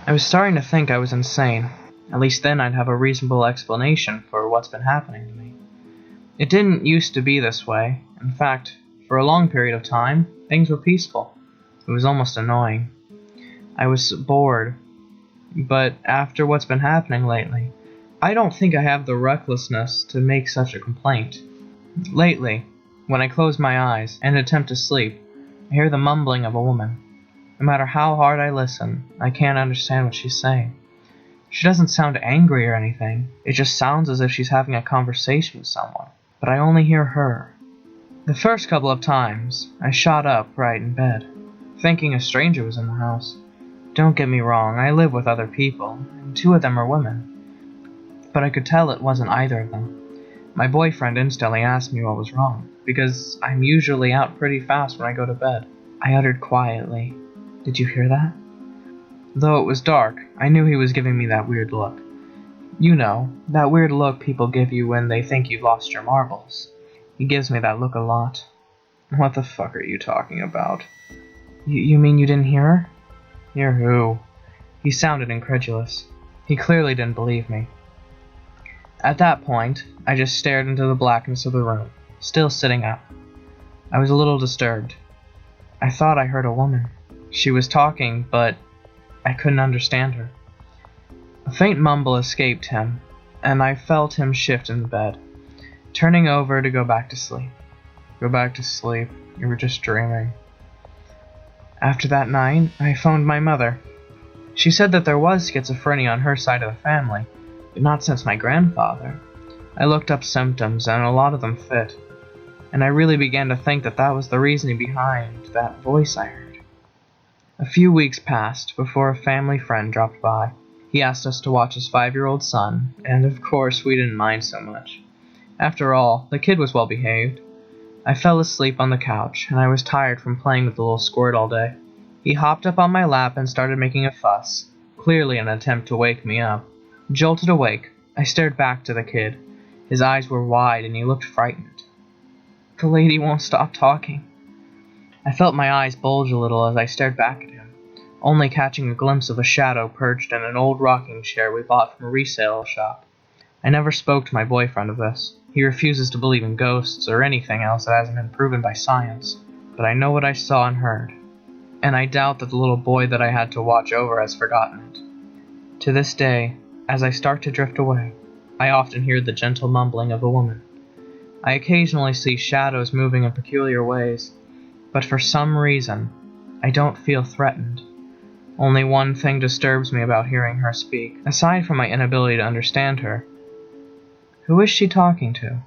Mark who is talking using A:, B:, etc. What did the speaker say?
A: I was starting to think I was insane. At least then I'd have a reasonable explanation for what's been happening to me. It didn't used to be this way. In fact, for a long period of time, things were peaceful. It was almost annoying. I was bored. But after what's been happening lately, I don't think I have the recklessness to make such a complaint. Lately, when I close my eyes and attempt to sleep, I hear the mumbling of a woman. No matter how hard I listen, I can't understand what she's saying. She doesn't sound angry or anything. It just sounds as if she's having a conversation with someone. But I only hear her. The first couple of times, I shot up right in bed, thinking a stranger was in the house. Don't get me wrong, I live with other people, and 2 of them are women. But I could tell it wasn't either of them. My boyfriend instantly asked me what was wrong, because I'm usually out pretty fast when I go to bed. I uttered quietly, "Did you hear that?" Though it was dark, I knew he was giving me that weird look. You know, that weird look people give you when they think you've lost your marbles. He gives me that look a lot. What the fuck are you talking about? You mean you didn't hear her? Hear who? He sounded incredulous. He clearly didn't believe me. At that point, I just stared into the blackness of the room, still sitting up. I was a little disturbed. I thought I heard a woman. She was talking, but I couldn't understand her. A faint mumble escaped him, and I felt him shift in the bed, turning over to go back to sleep. Go back to sleep. You were just dreaming. After that night, I phoned my mother. She said that there was schizophrenia on her side of the family, but not since my grandfather. I looked up symptoms, and a lot of them fit, and I really began to think that that was the reasoning behind that voice I heard. A few weeks passed before a family friend dropped by. He asked us to watch his 5-year-old son, and of course we didn't mind so much. After all, the kid was well behaved. I fell asleep on the couch, and I was tired from playing with the little squirt all day. He hopped up on my lap and started making a fuss, clearly an attempt to wake me up. Jolted awake, I stared back to the kid. His eyes were wide and he looked frightened. The lady won't stop talking. I felt my eyes bulge a little as I stared back at him, only catching a glimpse of a shadow perched in an old rocking chair we bought from a resale shop. I never spoke to my boyfriend of this. He refuses to believe in ghosts or anything else that hasn't been proven by science. But I know what I saw and heard, and I doubt that the little boy that I had to watch over has forgotten it. To this day, as I start to drift away, I often hear the gentle mumbling of a woman. I occasionally see shadows moving in peculiar ways, but for some reason, I don't feel threatened. Only one thing disturbs me about hearing her speak, aside from my inability to understand her. Who is she talking to?